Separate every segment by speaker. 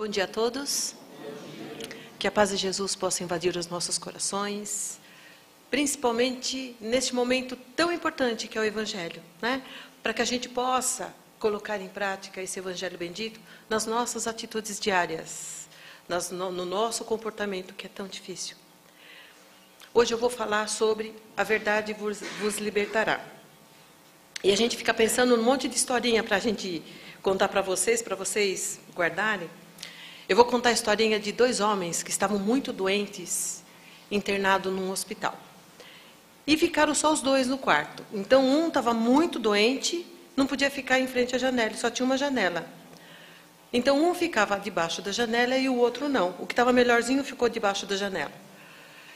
Speaker 1: Bom dia a todos. Que a paz de Jesus possa invadir os nossos corações, principalmente neste momento tão importante que é o Evangelho, né? Para que a gente possa colocar em prática esse Evangelho bendito nas nossas atitudes diárias, no nosso comportamento que é tão difícil. Hoje eu vou falar sobre a verdade vos libertará. E a gente fica pensando num monte de historinha para a gente contar para vocês guardarem. Eu vou contar a historinha de dois homens que estavam muito doentes, internados num hospital. E ficaram só os dois no quarto. Então, um estava muito doente, não podia ficar em frente à janela, só tinha uma janela. Então, um ficava debaixo da janela e o outro não. O que estava melhorzinho ficou debaixo da janela.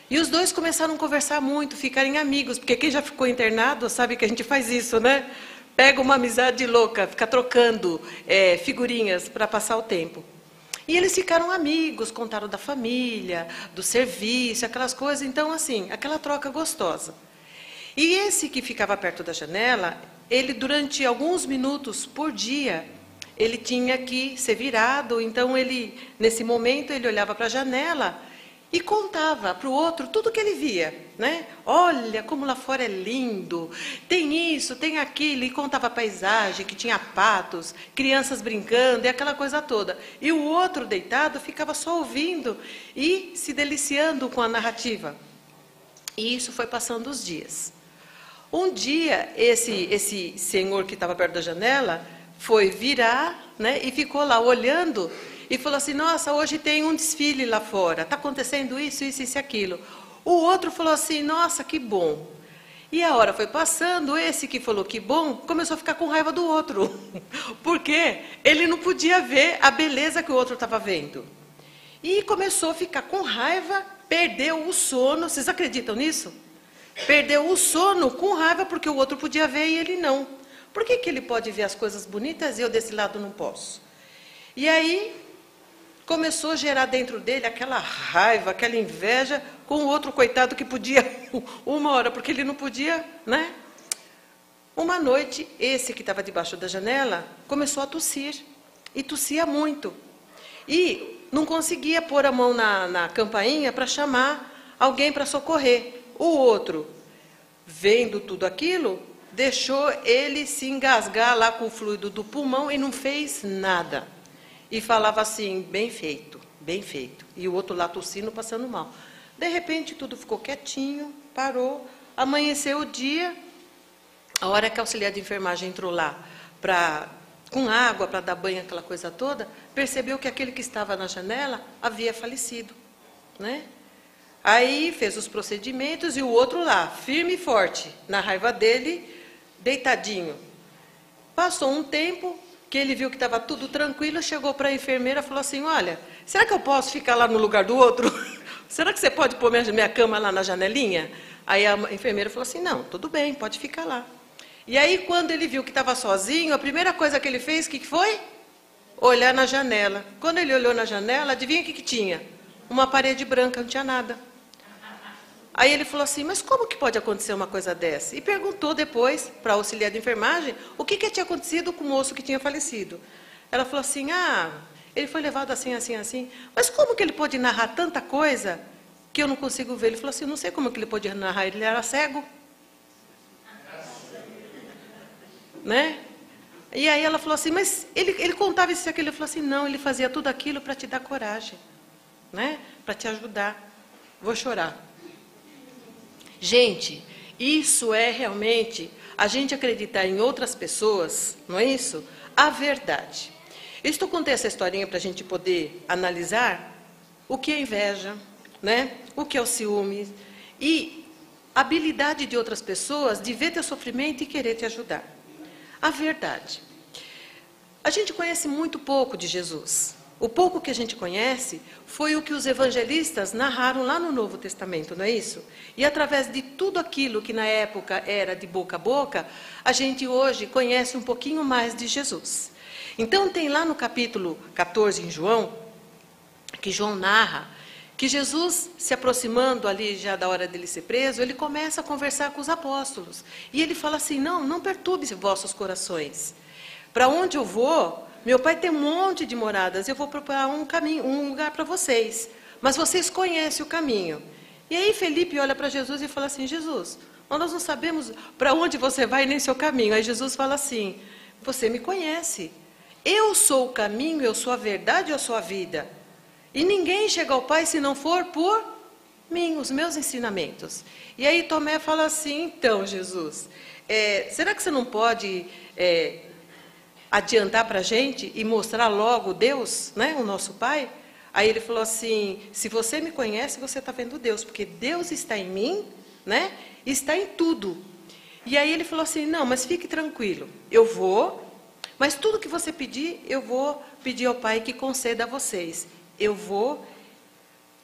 Speaker 1: E os dois começaram a conversar muito, ficarem amigos, porque quem já ficou internado sabe que a gente faz isso, né? Pega uma amizade louca, fica trocando figurinhas para passar o tempo. E eles ficaram amigos, contaram da família, do serviço, aquelas coisas. Então, assim, aquela troca gostosa. E esse que ficava perto da janela, ele durante alguns minutos por dia, ele tinha que ser virado. Então, ele, nesse momento, ele olhava para a janela e contava para o outro tudo que ele via, né? Olha como lá fora é lindo, tem isso, tem aquilo, e contava a paisagem, que tinha patos, crianças brincando, e aquela coisa toda. E o outro deitado ficava só ouvindo e se deliciando com a narrativa. E isso foi passando os dias. Um dia, esse senhor que estava perto da janela foi virar, né, e ficou lá olhando. E falou assim, nossa, hoje tem um desfile lá fora, está acontecendo isso, isso, isso e aquilo. O outro falou assim, nossa, que bom. E a hora foi passando, esse que falou que bom, começou a ficar com raiva do outro. Porque ele não podia ver a beleza que o outro estava vendo. E começou a ficar com raiva, perdeu o sono, vocês acreditam nisso? Perdeu o sono com raiva porque o outro podia ver e ele não. Por que ele pode ver as coisas bonitas e eu desse lado não posso? E aí começou a gerar dentro dele aquela raiva, aquela inveja, com o outro coitado que podia uma hora, porque ele não podia, né? Uma noite, esse que estava debaixo da janela, começou a tossir, e tossia muito. E não conseguia pôr a mão na campainha para chamar alguém para socorrer. O outro, vendo tudo aquilo, deixou ele se engasgar lá com o fluido do pulmão e não fez nada. E falava assim, bem feito, bem feito. E o outro lá tossindo, passando mal. De repente, tudo ficou quietinho, parou. Amanheceu o dia. A hora que a auxiliar de enfermagem entrou lá com água para dar banho, aquela coisa toda, percebeu que aquele que estava na janela havia falecido, né? Aí fez os procedimentos e o outro lá, firme e forte, na raiva dele, deitadinho. Passou um tempo que ele viu que estava tudo tranquilo, chegou para a enfermeira e falou assim, olha, será que eu posso ficar lá no lugar do outro? Será que você pode pôr minha cama lá na janelinha? Aí a enfermeira falou assim, não, tudo bem, pode ficar lá. E aí, quando ele viu que estava sozinho, a primeira coisa que ele fez, o que foi? Olhar na janela. Quando ele olhou na janela, adivinha o que tinha? Uma parede branca, não tinha nada. Aí ele falou assim, mas como que pode acontecer uma coisa dessa? E perguntou depois para a auxiliar de enfermagem o que tinha acontecido com o moço que tinha falecido. Ela falou assim, ele foi levado assim, assim, assim. Mas como que ele pode narrar tanta coisa que eu não consigo ver? Ele falou assim, não sei como que ele pode narrar, ele era cego. Né? E aí ela falou assim, mas ele contava isso e aquilo. Ele falou assim, não, ele fazia tudo aquilo para te dar coragem, né? Para te ajudar. Vou chorar. Gente, isso é realmente a gente acreditar em outras pessoas, não é isso? A verdade. Eu estou contando essa historinha para a gente poder analisar o que é inveja, né? O que é o ciúme e a habilidade de outras pessoas de ver teu sofrimento e querer te ajudar. A verdade. A gente conhece muito pouco de Jesus. O pouco que a gente conhece foi o que os evangelistas narraram lá no Novo Testamento, não é isso? E através de tudo aquilo que na época era de boca a boca, a gente hoje conhece um pouquinho mais de Jesus. Então tem lá no capítulo 14 em João, que João narra, que Jesus, se aproximando ali já da hora dele ser preso, ele começa a conversar com os apóstolos. E ele fala assim, não perturbe vossos corações. Para onde eu vou, meu pai tem um monte de moradas, eu vou preparar um caminho, um lugar para vocês, mas vocês conhecem o caminho. E aí Felipe olha para Jesus e fala assim, Jesus, nós não sabemos para onde você vai nem seu caminho. Aí Jesus fala assim, você me conhece, eu sou o caminho, eu sou a verdade, eu sou a vida. E ninguém chega ao Pai se não for por mim, os meus ensinamentos. E aí Tomé fala assim, então Jesus, será que você não pode adiantar para a gente e mostrar logo Deus, né, o nosso Pai? Aí ele falou assim, se você me conhece, você está vendo Deus, porque Deus está em mim, né, está em tudo. E aí ele falou assim, não, mas fique tranquilo, eu vou, mas tudo que você pedir, eu vou pedir ao Pai que conceda a vocês. Eu vou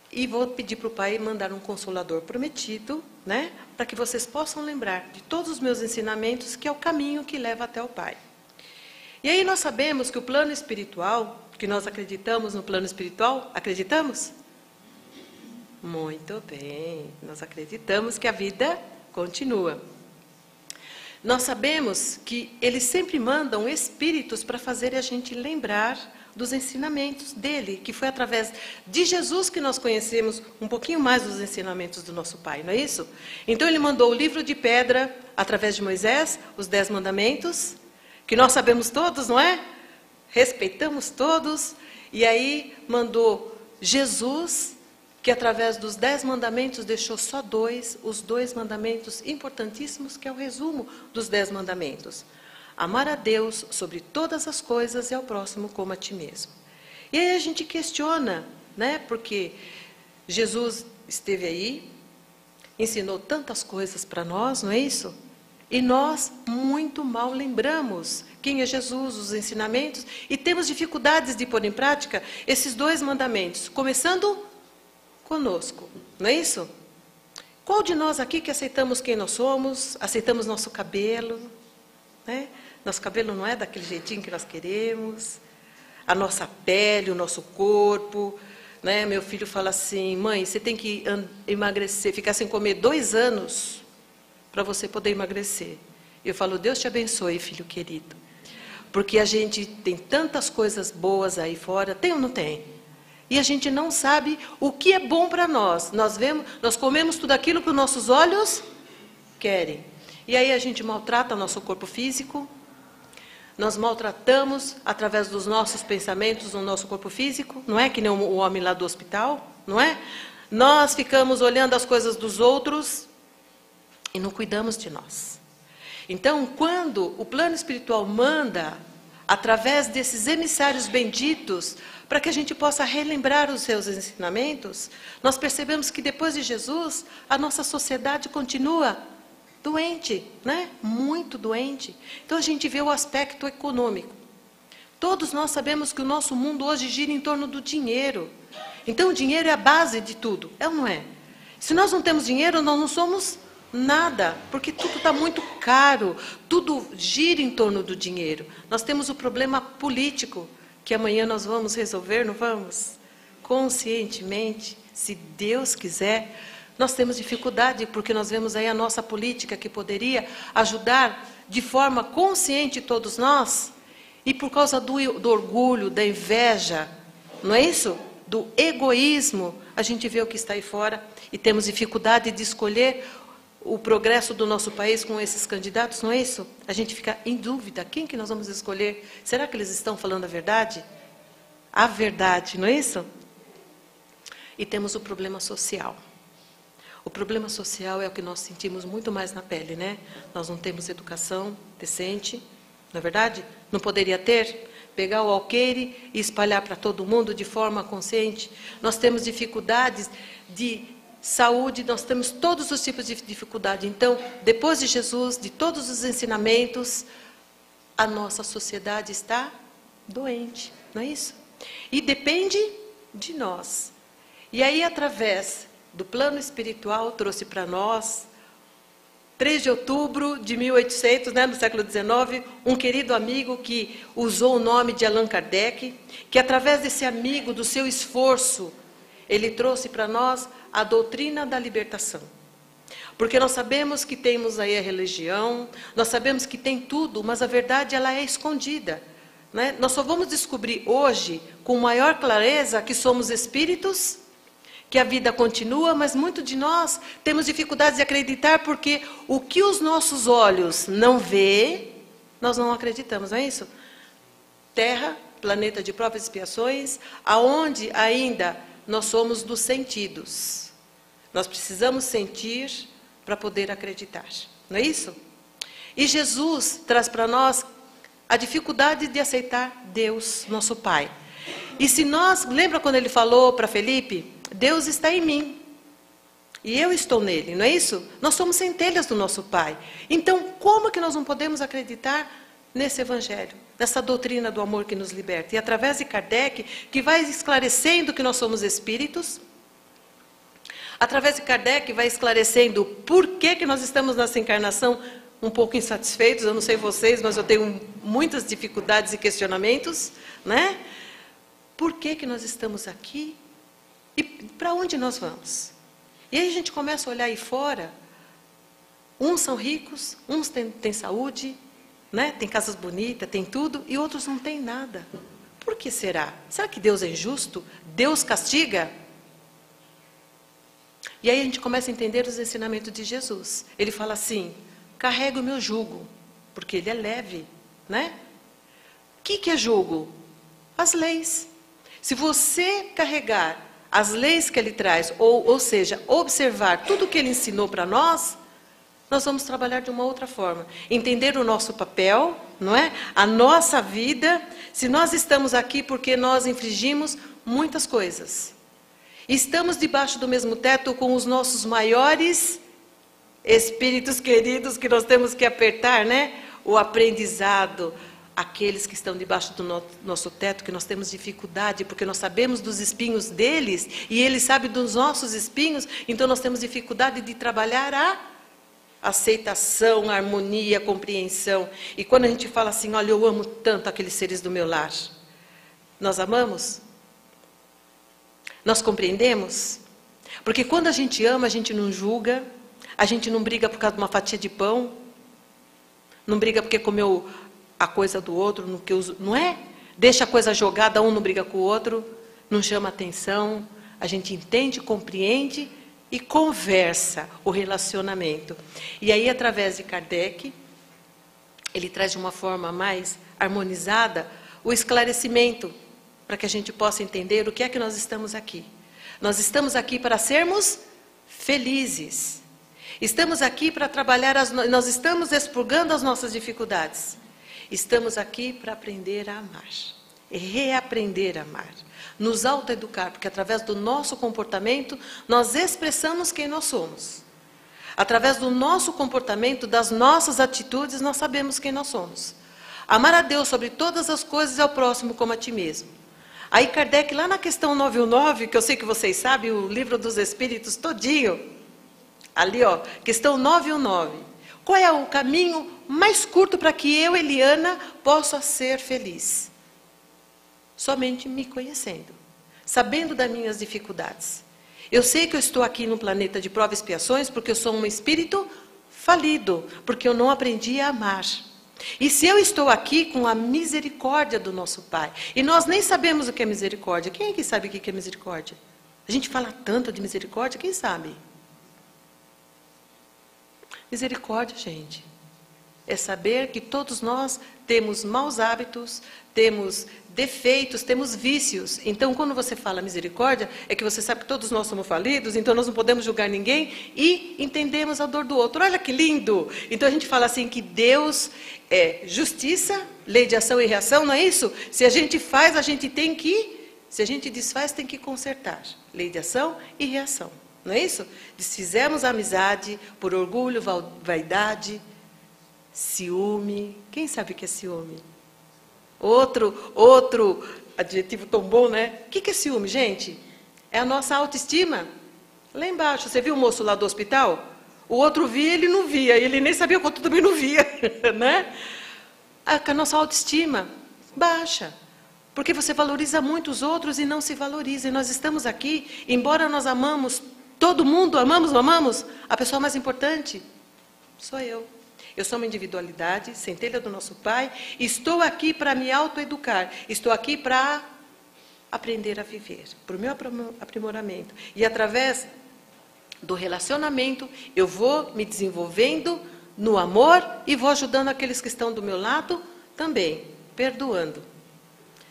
Speaker 1: e vou pedir para o Pai mandar um Consolador prometido, né, para que vocês possam lembrar de todos os meus ensinamentos, que é o caminho que leva até o Pai. E aí nós sabemos que o plano espiritual, que nós acreditamos no plano espiritual, acreditamos? Muito bem, nós acreditamos que a vida continua. Nós sabemos que eles sempre mandam espíritos para fazer a gente lembrar dos ensinamentos dele, que foi através de Jesus que nós conhecemos um pouquinho mais dos ensinamentos do nosso Pai, não é isso? Então ele mandou o livro de pedra, através de Moisés, os 10 mandamentos, que nós sabemos todos, não é? Respeitamos todos, e aí mandou Jesus, que através dos 10 mandamentos deixou só 2, os 2 mandamentos importantíssimos, que é o resumo dos 10 mandamentos. Amar a Deus sobre todas as coisas e ao próximo como a ti mesmo. E aí a gente questiona, né? Porque Jesus esteve aí, ensinou tantas coisas para nós, não é isso? E nós muito mal lembramos quem é Jesus, os ensinamentos, e temos dificuldades de pôr em prática esses 2 mandamentos, começando conosco, não é isso? Qual de nós aqui que aceitamos quem nós somos, aceitamos nosso cabelo, né? Nosso cabelo não é daquele jeitinho que nós queremos, a nossa pele, o nosso corpo, né? Meu filho fala assim, mãe, você tem que emagrecer, ficar sem comer 2 anos para você poder emagrecer. Eu falo, Deus te abençoe, filho querido, porque a gente tem tantas coisas boas aí fora, tem ou não tem? E a gente não sabe o que é bom para nós. Nós comemos tudo aquilo que os nossos olhos querem. E aí a gente maltrata o nosso corpo físico, nós maltratamos através dos nossos pensamentos o nosso corpo físico, não é que nem o homem lá do hospital, não é? Nós ficamos olhando as coisas dos outros e não cuidamos de nós. Então, quando o plano espiritual manda, através desses emissários benditos, para que a gente possa relembrar os seus ensinamentos, nós percebemos que depois de Jesus, a nossa sociedade continua doente, né? Muito doente. Então a gente vê o aspecto econômico. Todos nós sabemos que o nosso mundo hoje gira em torno do dinheiro. Então o dinheiro é a base de tudo, é ou não é? Se nós não temos dinheiro, nós não somos nada, porque tudo está muito caro, tudo gira em torno do dinheiro. Nós temos o problema político, que amanhã nós vamos resolver, não vamos? Conscientemente, se Deus quiser. Nós temos dificuldade, porque nós vemos aí a nossa política que poderia ajudar de forma consciente todos nós, e por causa do orgulho, da inveja, não é isso? Do egoísmo, a gente vê o que está aí fora, e temos dificuldade de escolher o progresso do nosso país com esses candidatos, não é isso? A gente fica em dúvida, quem que nós vamos escolher? Será que eles estão falando a verdade? A verdade, não é isso? E temos o problema social. O problema social é o que nós sentimos muito mais na pele, né? Nós não temos educação decente, não é verdade? Não poderia ter? Pegar o alqueire e espalhar para todo mundo de forma consciente. Nós temos dificuldades de saúde, nós temos todos os tipos de dificuldade. Então, depois de Jesus, de todos os ensinamentos, a nossa sociedade está doente, não é isso? E depende de nós. E aí, através do plano espiritual, trouxe para nós, 3 de outubro de 1800, né, no século XIX, um querido amigo que usou o nome de Allan Kardec, que através desse amigo, do seu esforço, ele trouxe para nós a doutrina da libertação. Porque nós sabemos que temos aí a religião, nós sabemos que tem tudo, mas a verdade ela é escondida. né? Nós só vamos descobrir hoje, com maior clareza, que somos espíritos, que a vida continua, mas muito de nós temos dificuldades de acreditar, porque o que os nossos olhos não vê, nós não acreditamos, não é isso? Terra, planeta de provas e expiações, aonde ainda nós somos dos sentidos. Nós precisamos sentir para poder acreditar, não é isso? E Jesus traz para nós a dificuldade de aceitar Deus, nosso Pai. E se nós, lembra quando ele falou para Felipe, Deus está em mim, e eu estou nele, não é isso? Nós somos centelhas do nosso Pai. Então, como que nós não podemos acreditar nesse Evangelho, nessa doutrina do amor que nos liberta? E através de Kardec, que vai esclarecendo que nós somos espíritos, através de Kardec vai esclarecendo por que nós estamos nessa encarnação um pouco insatisfeitos, eu não sei vocês, mas eu tenho muitas dificuldades e questionamentos, né? Por que nós estamos aqui? E para onde nós vamos? E aí a gente começa a olhar aí fora, uns são ricos, uns têm saúde, né? Tem casas bonitas, tem tudo, e outros não têm nada. Por que será? Será que Deus é injusto? Deus castiga? E aí a gente começa a entender os ensinamentos de Jesus. Ele fala assim, carrega o meu jugo, porque ele é leve, né? O que é jugo? As leis. Se você carregar as leis que ele traz, ou seja, observar tudo que ele ensinou para nós, nós vamos trabalhar de uma outra forma. Entender o nosso papel, não é? A nossa vida, se nós estamos aqui porque nós infringimos muitas coisas. Estamos debaixo do mesmo teto com os nossos maiores espíritos queridos que nós temos que apertar, né? O aprendizado, aqueles que estão debaixo do nosso teto, que nós temos dificuldade, porque nós sabemos dos espinhos deles, e eles sabem dos nossos espinhos, então nós temos dificuldade de trabalhar a aceitação, a harmonia, a compreensão. E quando a gente fala assim, olha, eu amo tanto aqueles seres do meu lar, nós amamos? Nós compreendemos? Porque quando a gente ama, a gente não julga, a gente não briga por causa de uma fatia de pão, não briga porque comeu a coisa do outro, no que não é? Deixa a coisa jogada, um não briga com o outro, não chama atenção, a gente entende, compreende e conversa o relacionamento. E aí, através de Kardec, ele traz de uma forma mais harmonizada o esclarecimento, para que a gente possa entender o que é que nós estamos aqui. Nós estamos aqui para sermos felizes. Estamos aqui para trabalhar, nós estamos expurgando as nossas dificuldades. Estamos aqui para aprender a amar, reaprender a amar, nos autoeducar, porque através do nosso comportamento, nós expressamos quem nós somos. Através do nosso comportamento, das nossas atitudes, nós sabemos quem nós somos. Amar a Deus sobre todas as coisas e ao próximo como a ti mesmo. Aí Kardec, lá na questão 919, que eu sei que vocês sabem, o livro dos Espíritos todinho, ali ó, questão 919. Qual é o caminho mais curto para que eu, Eliana, possa ser feliz? Somente me conhecendo, sabendo das minhas dificuldades. Eu sei que eu estou aqui no planeta de provas e expiações porque eu sou um espírito falido, porque eu não aprendi a amar. E se eu estou aqui com a misericórdia do nosso Pai, e nós nem sabemos o que é misericórdia, quem é que sabe o que é misericórdia? A gente fala tanto de misericórdia, quem sabe? Misericórdia, gente, é saber que todos nós temos maus hábitos, temos defeitos, temos vícios. Então, quando você fala misericórdia, é que você sabe que todos nós somos falidos, então nós não podemos julgar ninguém e entendemos a dor do outro. Olha que lindo! Então, a gente fala assim que Deus é justiça, lei de ação e reação, não é isso? Se a gente faz, a gente tem que... Se a gente desfaz, tem que consertar. Lei de ação e reação. Não é isso? Desfizemos a amizade por orgulho, vaidade, ciúme. Quem sabe o que é ciúme? Outro adjetivo tão bom, né? O que é ciúme, gente? É a nossa autoestima. Lá embaixo, você viu o moço lá do hospital? O outro via, ele não via. Ele nem sabia que o outro também não via. Né? A nossa autoestima baixa. Porque você valoriza muito os outros e não se valoriza. E nós estamos aqui, embora nós amamos todo mundo, amamos, não amamos? A pessoa mais importante sou eu. Eu sou uma individualidade, centelha do nosso Pai, estou aqui para me autoeducar, estou aqui para aprender a viver, para o meu aprimoramento. E através do relacionamento, eu vou me desenvolvendo no amor e vou ajudando aqueles que estão do meu lado também, perdoando.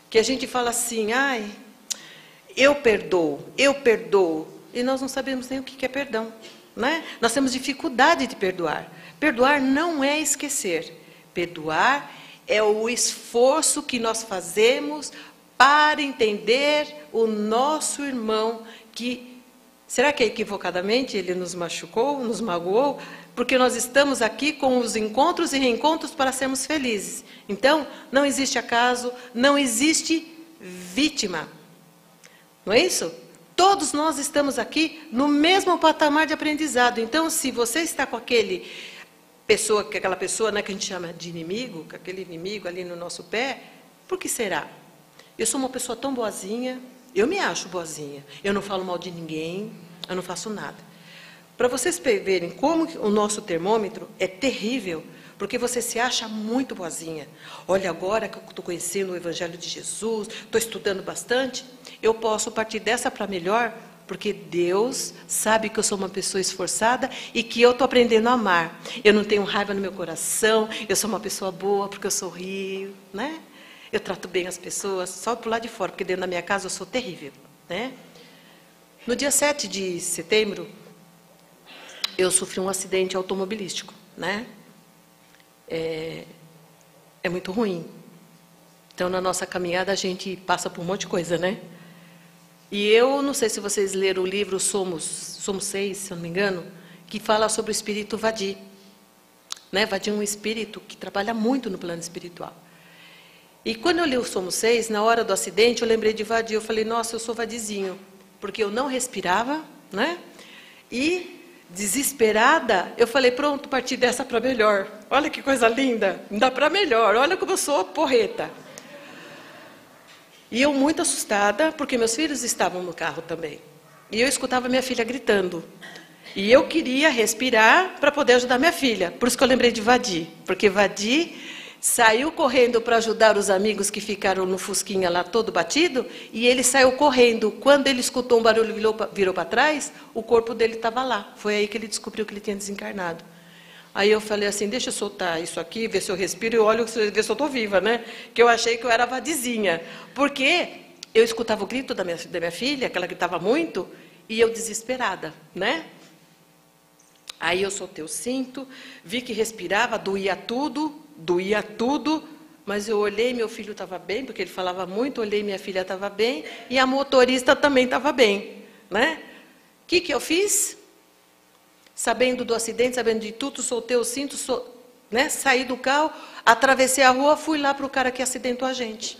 Speaker 1: Que a gente fala assim, ai, eu perdoo, e nós não sabemos nem o que é perdão, né? Nós temos dificuldade de perdoar. Perdoar não é esquecer. Perdoar é o esforço que nós fazemos para entender o nosso irmão que, será que equivocadamente ele nos machucou, nos magoou? Porque nós estamos aqui com os encontros e reencontros para sermos felizes. Então, não existe acaso, não existe vítima. Não é isso? Todos nós estamos aqui no mesmo patamar de aprendizado. Então, se você está com aquela pessoa, né, que a gente chama de inimigo, com aquele inimigo ali no nosso pé, por que será? Eu sou uma pessoa tão boazinha, eu me acho boazinha. Eu não falo mal de ninguém, eu não faço nada. Para vocês verem como o nosso termômetro é terrível, porque você se acha muito boazinha. Olha, agora que eu estou conhecendo o Evangelho de Jesus, estou estudando bastante, eu posso partir dessa para melhor, porque Deus sabe que eu sou uma pessoa esforçada e que eu estou aprendendo a amar. Eu não tenho raiva no meu coração, eu sou uma pessoa boa porque eu sorrio, né? Eu trato bem as pessoas, só por lá de fora, porque dentro da minha casa eu sou terrível, né? No dia 7 de setembro, eu sofri um acidente automobilístico, né? É muito ruim. Então, na nossa caminhada, a gente passa por um monte de coisa, né? E eu não sei se vocês leram o livro Somos 6, se eu não me engano, que fala sobre o espírito Vadi. Né? Vadi é um espírito que trabalha muito no plano espiritual. E quando eu li o Somos 6, na hora do acidente, eu lembrei de Vadi. Eu falei, nossa, eu sou Vadizinho. Porque eu não respirava, né? E, desesperada, eu falei, pronto, parti dessa para melhor. Olha que coisa linda, dá para melhor. Olha como eu sou porreta. E eu muito assustada, porque meus filhos estavam no carro também. E eu escutava minha filha gritando. E eu queria respirar para poder ajudar minha filha. Por isso que eu lembrei de Vadi. Porque Vadi saiu correndo para ajudar os amigos que ficaram no fusquinha lá todo batido. E ele saiu correndo. Quando ele escutou um barulho e virou para trás, o corpo dele estava lá. Foi aí que ele descobriu que ele tinha desencarnado. Aí eu falei assim, deixa eu soltar isso aqui, ver se eu respiro e olho, ver se eu estou viva, né? Que eu achei que eu era Vadizinha. Porque eu escutava o grito da minha filha, que ela gritava muito, e eu desesperada, né? Aí eu soltei o cinto, vi que respirava, doía tudo, mas eu olhei, meu filho estava bem, porque ele falava muito, olhei, minha filha estava bem, e a motorista também estava bem, né? O que eu fiz? Sabendo do acidente, sabendo de tudo, soltei o cinto, né, saí do carro, atravessei a rua, fui lá para o cara que acidentou a gente. O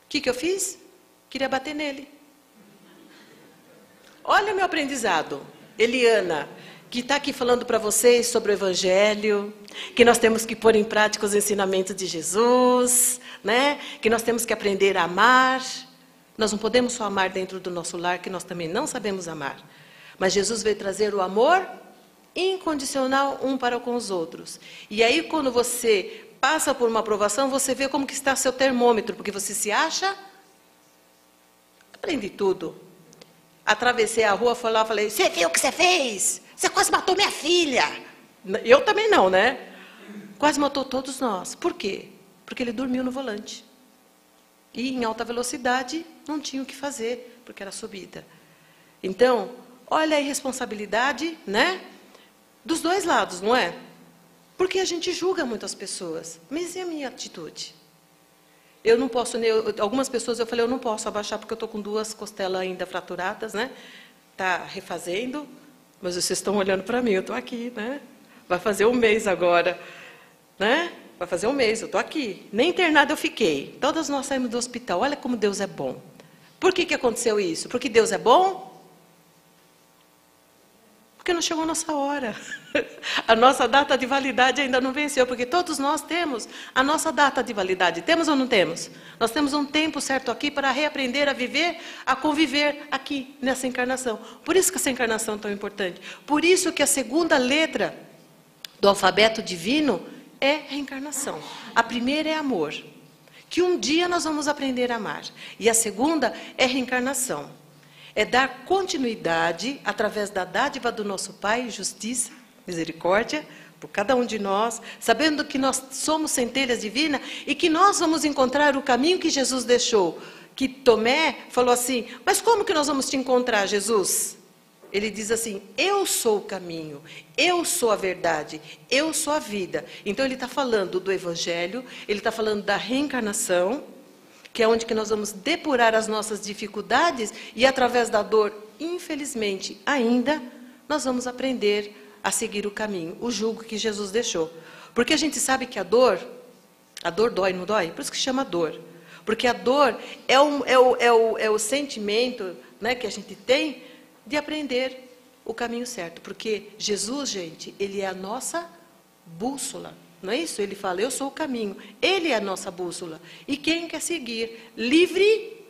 Speaker 1: que eu fiz? Queria bater nele. Olha meu aprendizado. Eliana, que está aqui falando para vocês sobre o Evangelho, que nós temos que pôr em prática os ensinamentos de Jesus, né, que nós temos que aprender a amar. Nós não podemos só amar dentro do nosso lar, que nós também não sabemos amar. Mas Jesus veio trazer o amor incondicional um para com os outros. E aí, quando você passa por uma aprovação, você vê como que está seu termômetro, porque você se acha... Aprendi tudo. Atravessei a rua, fui lá, falei, você viu o que você fez? Você quase matou minha filha. Eu também não, né? Quase matou todos nós. Por quê? Porque ele dormiu no volante. E em alta velocidade, não tinha o que fazer, porque era subida. Então... olha a irresponsabilidade, né? Dos dois lados, não é? Porque a gente julga muito as pessoas. Mas e a minha atitude? Eu não posso, algumas pessoas eu falei, eu não posso abaixar porque eu estou com 2 costelas ainda fraturadas, né? Está refazendo, mas vocês estão olhando para mim, eu estou aqui, né? Vai fazer 1 mês agora, né? Vai fazer 1 mês, eu estou aqui. Nem internada eu fiquei. Todas nós saímos do hospital. Olha como Deus é bom. Por que aconteceu isso? Porque Deus é bom? Porque não chegou a nossa hora. A nossa data de validade ainda não venceu, porque todos nós temos a nossa data de validade. Temos ou não temos? Nós temos um tempo certo aqui para reaprender a viver, a conviver aqui, nessa encarnação. Por isso que essa encarnação é tão importante. Por isso que a segunda letra do alfabeto divino é reencarnação. A primeira é amor, que um dia nós vamos aprender a amar. E a segunda é reencarnação. É dar continuidade, através da dádiva do nosso Pai, justiça, misericórdia, por cada um de nós, sabendo que nós somos centelhas divinas e que nós vamos encontrar o caminho que Jesus deixou. Que Tomé falou assim, mas como que nós vamos te encontrar, Jesus? Ele diz assim, eu sou o caminho, eu sou a verdade, eu sou a vida. Então ele está falando do Evangelho, ele está falando da reencarnação, que é onde que nós vamos depurar as nossas dificuldades e através da dor, infelizmente, ainda, nós vamos aprender a seguir o caminho, o jugo que Jesus deixou. Porque a gente sabe que a dor dói, não dói? Por isso que chama dor. Porque a dor é o sentimento, né, que a gente tem de aprender o caminho certo. Porque Jesus, gente, ele é a nossa bússola. Não é isso? Ele fala, eu sou o caminho. Ele é a nossa bússola. E quem quer seguir? Livre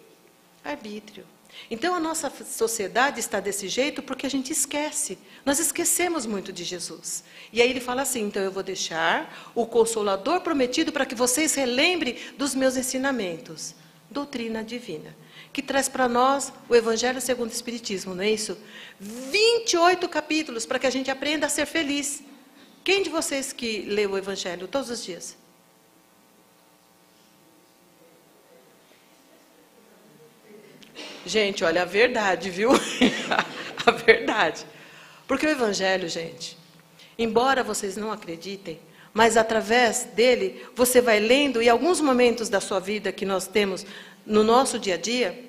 Speaker 1: arbítrio. Então, a nossa sociedade está desse jeito porque a gente esquece. Nós esquecemos muito de Jesus. E aí ele fala assim, então eu vou deixar o Consolador prometido para que vocês relembrem dos meus ensinamentos. Doutrina divina. Que traz para nós o Evangelho segundo o Espiritismo, não é isso? 28 capítulos para que a gente aprenda a ser feliz. Quem de vocês que lê o Evangelho todos os dias? Gente, olha, a verdade, viu? A verdade. Porque o Evangelho, gente, embora vocês não acreditem, mas através dele, você vai lendo, e alguns momentos da sua vida que nós temos no nosso dia a dia,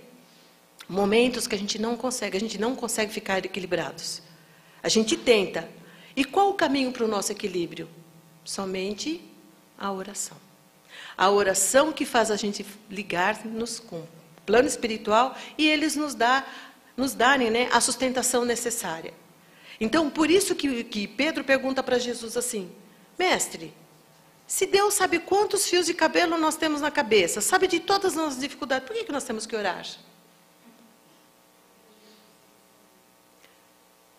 Speaker 1: momentos que a gente não consegue ficar equilibrados. A gente tenta. E qual o caminho para o nosso equilíbrio? Somente a oração. A oração que faz a gente ligar-nos com o plano espiritual e eles nos darem, né, a sustentação necessária. Então, por isso que Pedro pergunta para Jesus assim, mestre, se Deus sabe quantos fios de cabelo nós temos na cabeça, sabe de todas as nossas dificuldades, por que nós temos que orar?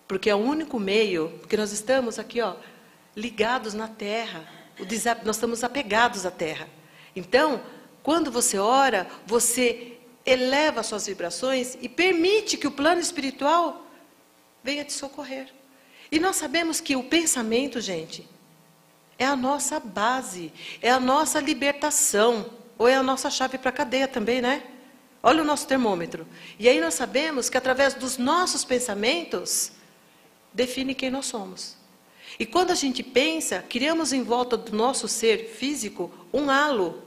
Speaker 1: Porque é o único meio, porque nós estamos aqui, ó, ligados na terra, nós estamos apegados à terra. Então, quando você ora, você eleva suas vibrações e permite que o plano espiritual venha te socorrer. E nós sabemos que o pensamento, gente, é a nossa base, é a nossa libertação, ou é a nossa chave para a cadeia também, né? Olha o nosso termômetro. E aí nós sabemos que através dos nossos pensamentos, define quem nós somos. E quando a gente pensa, criamos em volta do nosso ser físico um halo.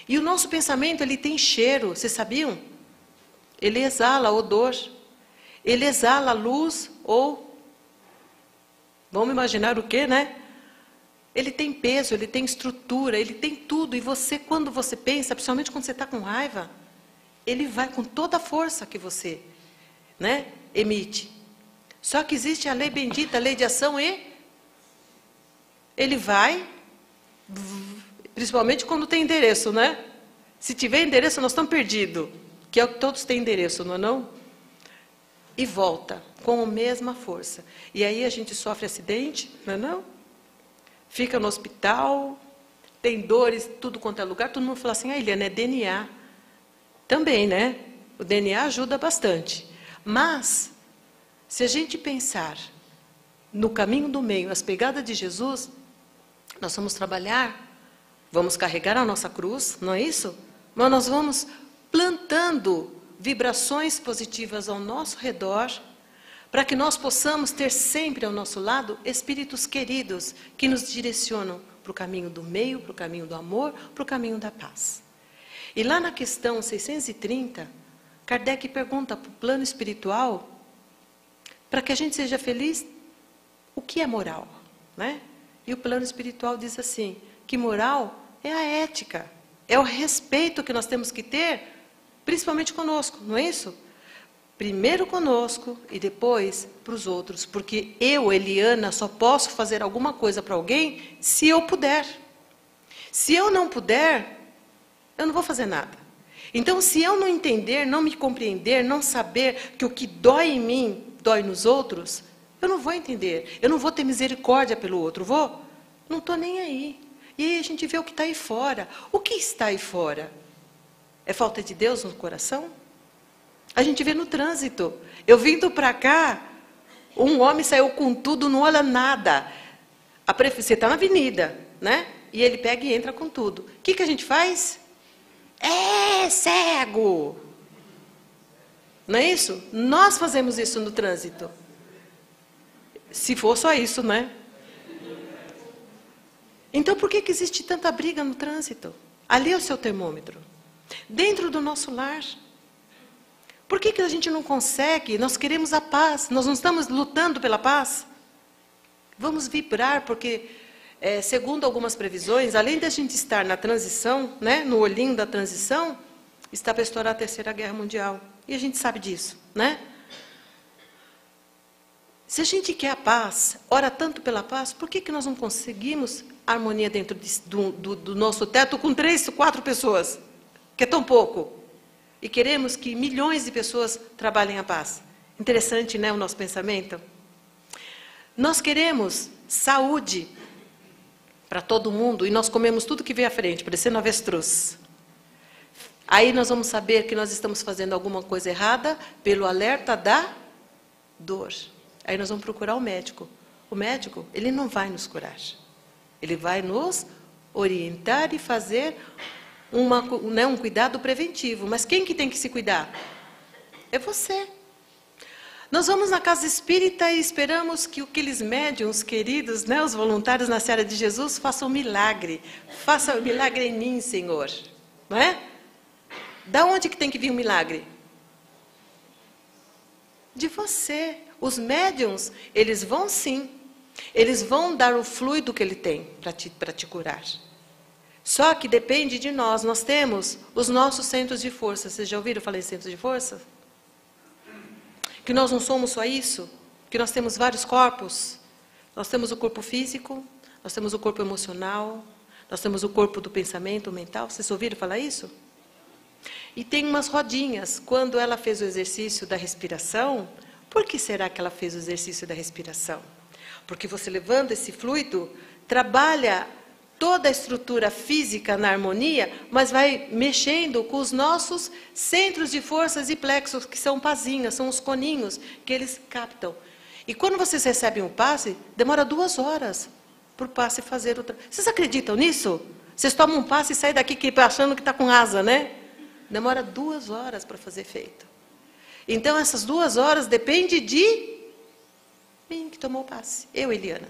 Speaker 1: E o nosso pensamento, ele tem cheiro, vocês sabiam? Ele exala odor, ele exala luz ou, vamos imaginar o quê, né? Ele tem peso, ele tem estrutura, ele tem tudo. E você, quando você pensa, principalmente quando você está com raiva, ele vai com toda a força que você, né, emite. Só que existe a lei bendita, a lei de ação e ele vai, principalmente quando tem endereço, né? Se tiver endereço, nós estamos perdidos. Que é o que todos têm endereço, não é não? E volta com a mesma força. E aí a gente sofre acidente, não é não? Fica no hospital, tem dores, tudo quanto é lugar. Todo mundo fala assim, Eliana, é DNA. Também, né? O DNA ajuda bastante. Mas, se a gente pensar no caminho do meio, as pegadas de Jesus, nós vamos trabalhar, vamos carregar a nossa cruz, não é isso? Mas nós vamos plantando vibrações positivas ao nosso redor, para que nós possamos ter sempre ao nosso lado espíritos queridos que nos direcionam para o caminho do meio, para o caminho do amor, para o caminho da paz. E lá na questão 630, Kardec pergunta para o plano espiritual, para que a gente seja feliz, o que é moral, né? E o plano espiritual diz assim, que moral é a ética, é o respeito que nós temos que ter, principalmente conosco, não é isso? Primeiro conosco e depois para os outros, porque eu, Eliana, só posso fazer alguma coisa para alguém se eu puder. Se eu não puder, eu não vou fazer nada. Então, se eu não entender, não me compreender, não saber que o que dói em mim, dói nos outros, eu não vou entender, eu não vou ter misericórdia pelo outro, vou? Não estou nem aí. E aí a gente vê o que está aí fora. O que está aí fora? É falta de Deus no coração? A gente vê no trânsito. Eu vindo para cá, um homem saiu com tudo, não olha nada. Você está na avenida, né? E ele pega e entra com tudo. O que a gente faz? É cego! Não é isso? Nós fazemos isso no trânsito. Se for só isso, né? Então, por que existe tanta briga no trânsito? Ali é o seu termômetro. Dentro do nosso lar. Por que a gente não consegue? Nós queremos a paz. Nós não estamos lutando pela paz? Vamos vibrar, porque, segundo algumas previsões, além da gente estar na transição, né, no olhinho da transição, está para estourar a Terceira Guerra Mundial. E a gente sabe disso, né? Se a gente quer a paz, ora tanto pela paz, por que nós não conseguimos harmonia dentro do nosso teto com 3, 4 pessoas? Que é tão pouco. E queremos que milhões de pessoas trabalhem a paz. Interessante, né, o nosso pensamento? Nós queremos saúde para todo mundo, e nós comemos tudo que vem à frente, parecendo avestruz. Aí nós vamos saber que nós estamos fazendo alguma coisa errada pelo alerta da dor. Aí nós vamos procurar o médico. O médico, ele não vai nos curar. Ele vai nos orientar e fazer um cuidado preventivo. Mas quem que tem que se cuidar? É você. Nós vamos na casa espírita e esperamos que aqueles médiuns queridos, né, os voluntários na Seara de Jesus, façam um milagre. Faça um milagre em mim, Senhor. Não é? Da onde que tem que vir um milagre? De você. Os médiuns, eles vão sim. Eles vão dar o fluido que ele tem para te curar. Só que depende de nós. Nós temos os nossos centros de força. Vocês já ouviram falar em centros de força? Que nós não somos só isso, que nós temos vários corpos. Nós temos o corpo físico, nós temos o corpo emocional, nós temos o corpo do pensamento, mental. Vocês ouviram falar isso? E tem umas rodinhas. Quando ela fez o exercício da respiração, por que será que ela fez o exercício da respiração? Porque você levando esse fluido, trabalha toda a estrutura física na harmonia, mas vai mexendo com os nossos centros de forças e plexos, que são pazinhas, são os coninhos que eles captam. E quando vocês recebem o passe, demora 2 horas para o passe fazer o... Vocês acreditam nisso? Vocês tomam um passe e saem daqui achando que está com asa, né? Demora 2 horas para fazer efeito. Então, essas 2 horas depende de mim, que tomou o passe. Eu, Eliana,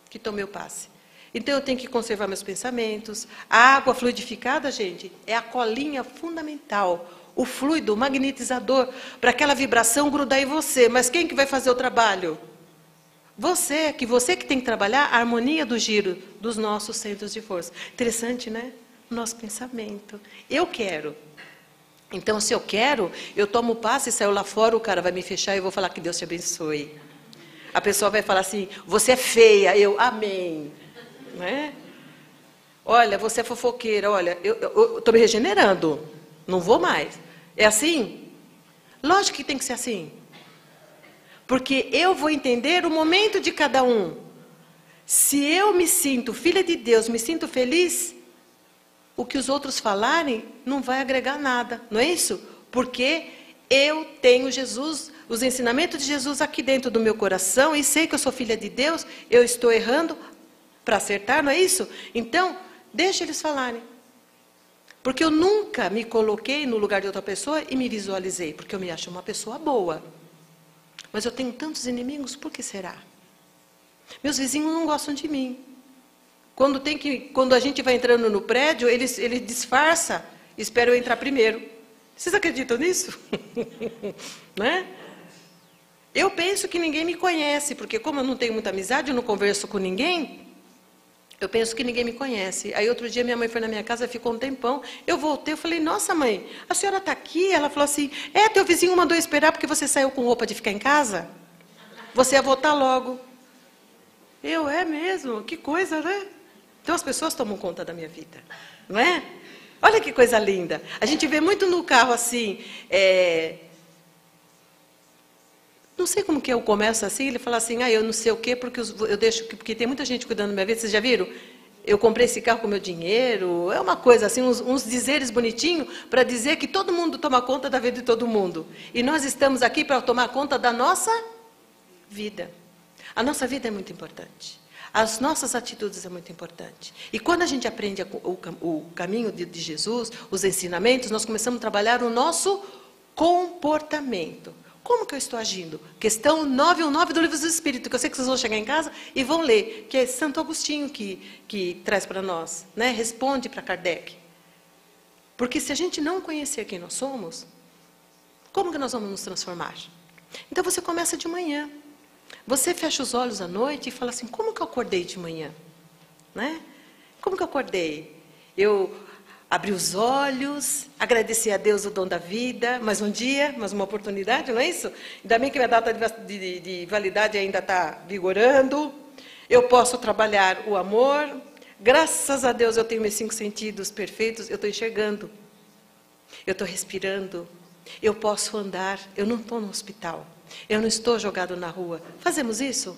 Speaker 1: que tomei o passe. Então, eu tenho que conservar meus pensamentos. A água fluidificada, gente, é a colinha fundamental. O fluido, o magnetizador, para aquela vibração grudar em você. Mas quem que vai fazer o trabalho? Você que tem que trabalhar a harmonia do giro dos nossos centros de força. Interessante, né? O nosso pensamento. Eu quero. Então, se eu quero, eu tomo o passe e saio lá fora, o cara vai me fechar e eu vou falar que Deus te abençoe. A pessoa vai falar assim, você é feia. Eu, amém. Não é? Olha, você é fofoqueira. Olha, eu estou me regenerando. Não vou mais. É assim? Lógico que tem que ser assim. Porque eu vou entender o momento de cada um. Se eu me sinto filha de Deus, me sinto feliz, o que os outros falarem não vai agregar nada. Não é isso? Porque eu tenho Jesus, os ensinamentos de Jesus aqui dentro do meu coração e sei que eu sou filha de Deus, eu estou errando para acertar, não é isso? Então, deixa eles falarem. Porque eu nunca me coloquei no lugar de outra pessoa e me visualizei, porque eu me acho uma pessoa boa. Mas eu tenho tantos inimigos, por que será? Meus vizinhos não gostam de mim. Quando a gente vai entrando no prédio, ele disfarça, espera eu entrar primeiro. Vocês acreditam nisso? Não é? Eu penso que ninguém me conhece, porque como eu não tenho muita amizade, eu não converso com ninguém, eu penso que ninguém me conhece. Aí outro dia minha mãe foi na minha casa, ficou um tempão. Eu voltei, eu falei, nossa mãe, a senhora está aqui? Ela falou assim, teu vizinho mandou esperar porque você saiu com roupa de ficar em casa? Você ia voltar logo. É mesmo? Que coisa, né? Então as pessoas tomam conta da minha vida, não é? Olha que coisa linda. A gente vê muito no carro assim, Não sei como que eu começo assim, ele fala assim, eu não sei o quê, porque eu deixo, porque tem muita gente cuidando da minha vida, vocês já viram? Eu comprei esse carro com meu dinheiro, é uma coisa assim, uns dizeres bonitinhos para dizer que todo mundo toma conta da vida de todo mundo. E nós estamos aqui para tomar conta da nossa vida. A nossa vida é muito importante. As nossas atitudes é muito importante. E quando a gente aprende o caminho de Jesus, os ensinamentos, nós começamos a trabalhar o nosso comportamento. Como que eu estou agindo? Questão 919 do Livro dos Espíritos, que eu sei que vocês vão chegar em casa e vão ler, que é Santo Agostinho que traz para nós, né? Responde para Kardec. Porque se a gente não conhecer quem nós somos, como que nós vamos nos transformar? Então você começa de manhã. Você fecha os olhos à noite e fala assim, como que eu acordei de manhã? Né? Como que eu acordei? Eu abri os olhos, agradeci a Deus o dom da vida, mais um dia, mais uma oportunidade, não é isso? Ainda bem que minha data de validade ainda está vigorando. Eu posso trabalhar o amor. Graças a Deus eu tenho meus 5 sentidos perfeitos, eu estou enxergando. Eu estou respirando. Eu posso andar, eu não estou no hospital. Eu não estou jogado na rua. Fazemos isso?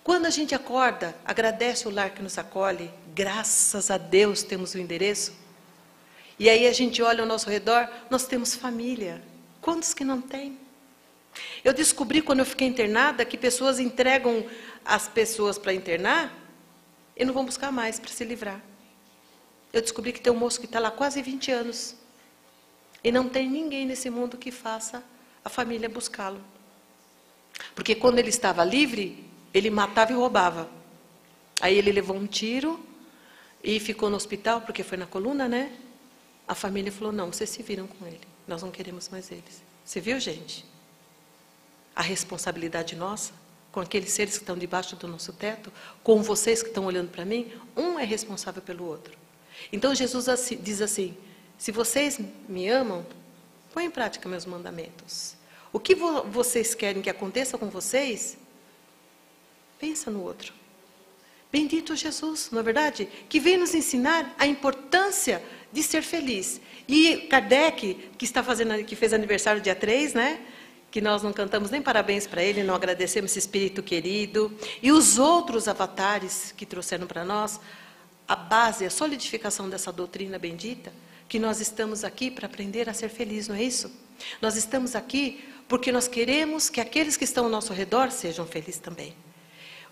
Speaker 1: Quando a gente acorda, agradece o lar que nos acolhe. Graças a Deus temos o endereço. E aí a gente olha ao nosso redor, nós temos família. Quantos que não tem? Eu descobri quando eu fiquei internada que pessoas entregam as pessoas para internar e não vão buscar mais para se livrar. Eu descobri que tem um moço que está lá há quase 20 anos. E não tem ninguém nesse mundo que faça a família buscá-lo. Porque quando ele estava livre, ele matava e roubava. Aí ele levou um tiro e ficou no hospital, porque foi na coluna, né? A família falou, não, vocês se viram com ele. Nós não queremos mais eles. Você viu, gente? A responsabilidade nossa, com aqueles seres que estão debaixo do nosso teto, com vocês que estão olhando para mim, um é responsável pelo outro. Então Jesus diz assim, se vocês me amam, põe em prática meus mandamentos. O que vocês querem que aconteça com vocês, pensa no outro. Bendito Jesus, não é verdade? Que vem nos ensinar a importância de ser feliz. E Kardec, que fez aniversário dia 3, né? Que nós não cantamos nem parabéns para ele, não agradecemos esse espírito querido. E os outros avatares que trouxeram para nós, a base, a solidificação dessa doutrina bendita, que nós estamos aqui para aprender a ser feliz, não é isso? Nós estamos aqui porque nós queremos que aqueles que estão ao nosso redor sejam felizes também.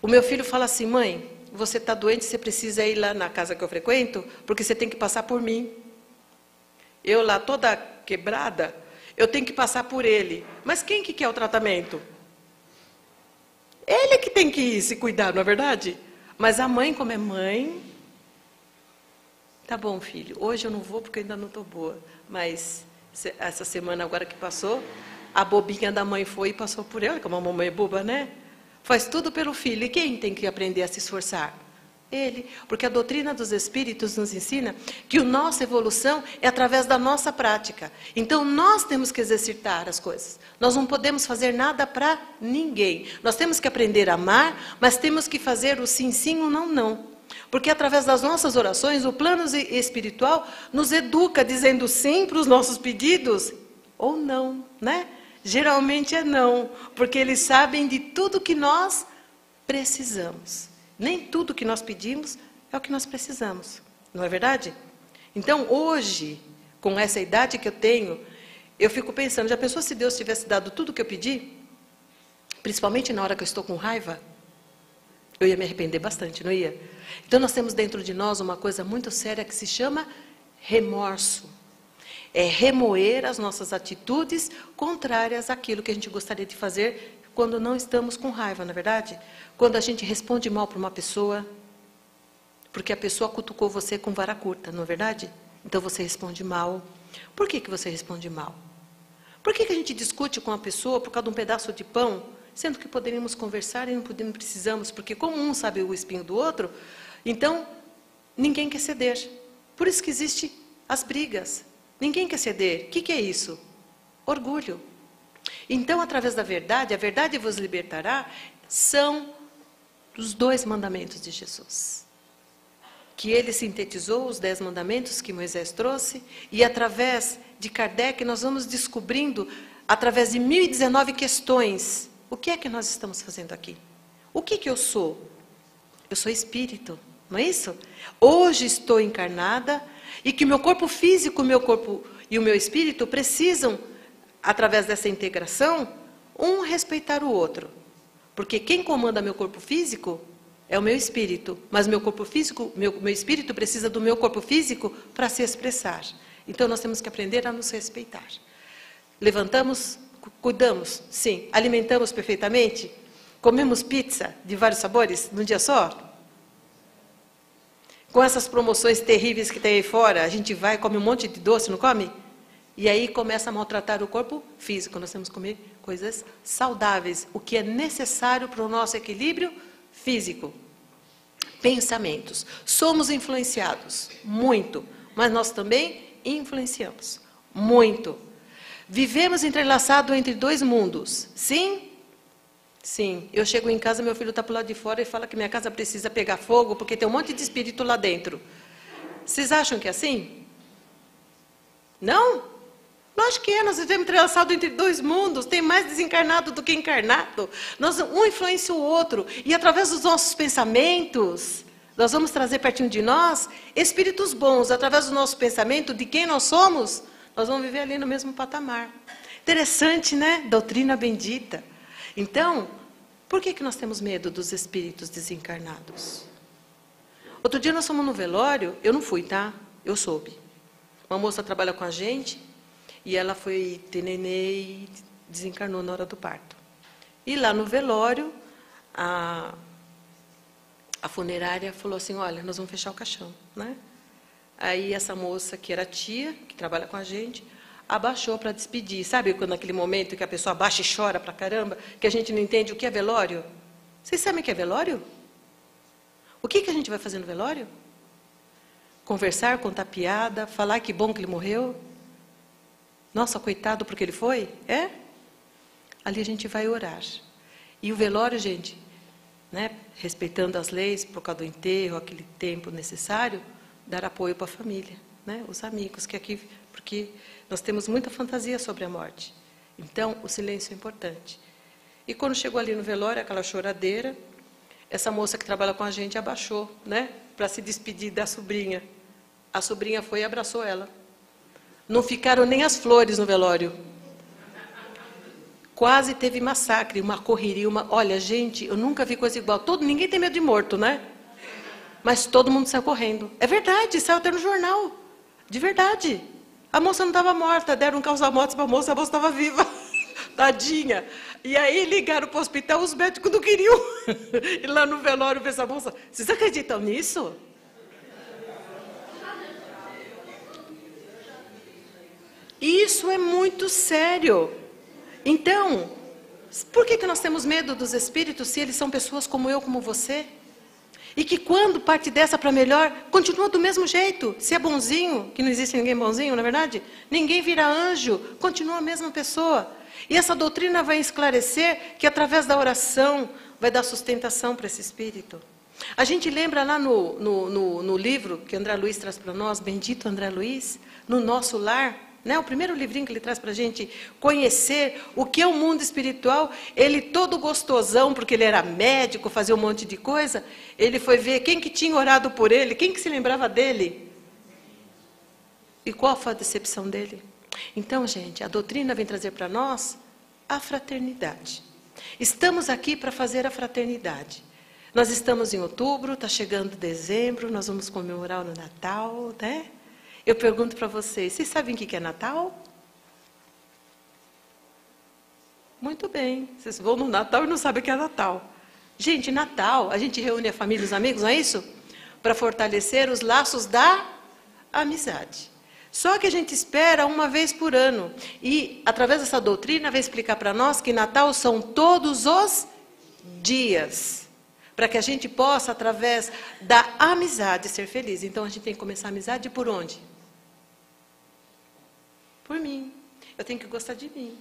Speaker 1: O meu filho fala assim, mãe, você está doente, você precisa ir lá na casa que eu frequento, porque você tem que passar por mim. Eu lá toda quebrada, eu tenho que passar por ele. Mas quem que quer o tratamento? Ele é que tem que se cuidar, não é verdade? Mas a mãe, como é mãe, tá bom, filho, hoje eu não vou porque eu ainda não estou boa, mas essa semana agora que passou, a bobinha da mãe foi e passou por ela, que uma mamãe é boba, né? Faz tudo pelo filho. E quem tem que aprender a se esforçar? Ele. Porque a doutrina dos Espíritos nos ensina que a nossa evolução é através da nossa prática. Então, nós temos que exercitar as coisas. Nós não podemos fazer nada para ninguém. Nós temos que aprender a amar, mas temos que fazer o sim, sim, o não, não. Porque através das nossas orações, o plano espiritual nos educa dizendo sim para os nossos pedidos ou não, né? Geralmente é não, porque eles sabem de tudo que nós precisamos. Nem tudo que nós pedimos é o que nós precisamos, não é verdade? Então, hoje, com essa idade que eu tenho, eu fico pensando, já pensou se Deus tivesse dado tudo o que eu pedi? Principalmente na hora que eu estou com raiva? Eu ia me arrepender bastante, não ia? Então, nós temos dentro de nós uma coisa muito séria que se chama remorso. É remoer as nossas atitudes contrárias àquilo que a gente gostaria de fazer quando não estamos com raiva, não é verdade? Quando a gente responde mal para uma pessoa, porque a pessoa cutucou você com vara curta, não é verdade? Então você responde mal. Por que você responde mal? Por que a gente discute com a pessoa por causa de um pedaço de pão, sendo que poderíamos conversar e não precisamos, porque como um sabe o espinho do outro, então ninguém quer ceder. Por isso que existem as brigas. Ninguém quer ceder. O que é isso? Orgulho. Então, através da verdade, a verdade vos libertará, são os 2 mandamentos de Jesus. que ele sintetizou os 10 mandamentos que Moisés trouxe, e através de Kardec nós vamos descobrindo, através de 1019 questões, o que é que nós estamos fazendo aqui? O que eu sou? Eu sou espírito, não é isso? Hoje estou encarnada, e que o meu corpo físico, o meu corpo e o meu espírito precisam, através dessa integração, um respeitar o outro. Porque quem comanda meu corpo físico é o meu espírito, mas meu corpo físico, meu espírito precisa do meu corpo físico para se expressar. Então nós temos que aprender a nos respeitar. Levantamos, cuidamos, sim. Alimentamos perfeitamente? Comemos pizza de vários sabores num dia só? Com essas promoções terríveis que tem aí fora, a gente vai, come um monte de doce, não come? E aí começa a maltratar o corpo físico. Nós temos que comer coisas saudáveis, o que é necessário para o nosso equilíbrio físico. Pensamentos. Somos influenciados, muito, mas nós também influenciamos, muito. Vivemos entrelaçados entre 2 mundos, sim? Sim. Eu chego em casa, meu filho está para o lado de fora e fala que minha casa precisa pegar fogo, porque tem um monte de espírito lá dentro. Vocês acham que é assim? Não? Lógico que é, nós vivemos entrelaçados entre 2 mundos, tem mais desencarnado do que encarnado. Um influencia o outro, e através dos nossos pensamentos, nós vamos trazer pertinho de nós espíritos bons. Através do nosso pensamento, de quem nós somos, nós vamos viver ali no mesmo patamar. Interessante, né? Doutrina bendita. Então, por que nós temos medo dos espíritos desencarnados? Outro dia nós fomos no velório, eu não fui, tá? Eu soube. Uma moça trabalha com a gente, e ela foi ter nenê e desencarnou na hora do parto. E lá no velório, a funerária falou assim, olha, nós vamos fechar o caixão, né? Aí essa moça, que era tia, que trabalha com a gente, abaixou para despedir. Sabe quando naquele momento que a pessoa abaixa e chora pra caramba, que a gente não entende o que é velório? Vocês sabem o que é velório? O que a gente vai fazer no velório? Conversar, contar piada, falar que bom que ele morreu? Nossa, coitado porque ele foi? É? Ali a gente vai orar. E o velório, gente, né, respeitando as leis, por causa do enterro, aquele tempo necessário, dar apoio para a família, né, os amigos, que aqui, porque nós temos muita fantasia sobre a morte. Então, o silêncio é importante. E quando chegou ali no velório, aquela choradeira, essa moça que trabalha com a gente abaixou, né, para se despedir da sobrinha. A sobrinha foi e abraçou ela. Não ficaram nem as flores no velório. Quase teve massacre, uma correria, olha, gente, eu nunca vi coisa igual. Ninguém tem medo de morto, né? Mas todo mundo saiu correndo. É verdade, saiu até no jornal. De verdade. A moça não estava morta, deram um calça-motos para a moça estava viva. Tadinha. E aí ligaram para o hospital, os médicos não queriam. E lá no velório, ver essa moça. Vocês acreditam nisso? Isso é muito sério. Então, por que nós temos medo dos espíritos se eles são pessoas como eu, como você? E que quando parte dessa para melhor, continua do mesmo jeito. Se é bonzinho, que não existe ninguém bonzinho, na verdade, ninguém vira anjo, continua a mesma pessoa. E essa doutrina vai esclarecer que através da oração vai dar sustentação para esse espírito. A gente lembra lá no livro que André Luiz traz para nós, bendito André Luiz, no nosso lar, né? O primeiro livrinho que ele traz para a gente conhecer o que é o mundo espiritual, ele todo gostosão, porque ele era médico, fazia um monte de coisa, ele foi ver quem que tinha orado por ele, quem que se lembrava dele. E qual foi a decepção dele? Então, gente, a doutrina vem trazer para nós a fraternidade. Estamos aqui para fazer a fraternidade. Nós estamos em outubro, está chegando dezembro, nós vamos comemorar o Natal, né? Eu pergunto para vocês sabem o que é Natal? Muito bem, vocês vão no Natal e não sabem o que é Natal. Gente, Natal, a gente reúne a família e os amigos, não é isso? Para fortalecer os laços da amizade. Só que a gente espera uma vez por ano. E, através dessa doutrina, vai explicar para nós que Natal são todos os dias. Para que a gente possa, através da amizade, ser feliz. Então, a gente tem que começar a amizade por onde? Por mim. Eu tenho que gostar de mim,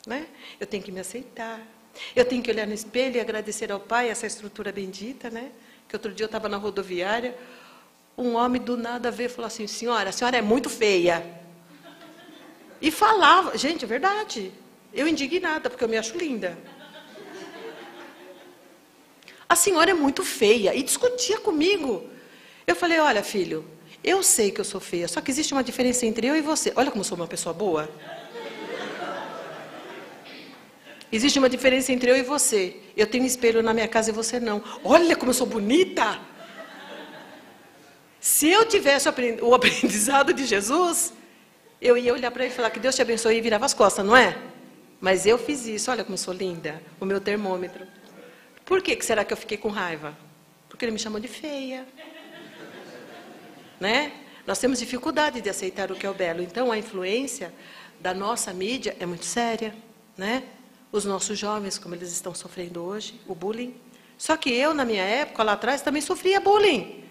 Speaker 1: né? Eu tenho que me aceitar. Eu tenho que olhar no espelho e agradecer ao Pai essa estrutura bendita, né? Que outro dia eu estava na rodoviária, Um homem do nada veio e falou assim, senhora, a senhora é muito feia. E falava, gente, é verdade. Eu indignada, porque eu me acho linda. A senhora é muito feia. E discutia comigo. Eu falei, olha, filho, eu sei que eu sou feia, só que existe uma diferença entre eu e você. Olha como eu sou uma pessoa boa. Existe uma diferença entre eu e você. Eu tenho um espelho na minha casa e você não. Olha como eu sou bonita. Se eu tivesse o aprendizado de Jesus, eu ia olhar para ele e falar que Deus te abençoe e virava as costas, não é? Mas eu fiz isso. Olha como eu sou linda. O meu termômetro. Por que será que eu fiquei com raiva? Porque ele me chamou de feia. Né? Nós temos dificuldade de aceitar o que é o belo. Então, a influência da nossa mídia é muito séria. Né? Os nossos jovens, como eles estão sofrendo hoje, o bullying. Só que eu, na minha época, lá atrás, também sofria bullying.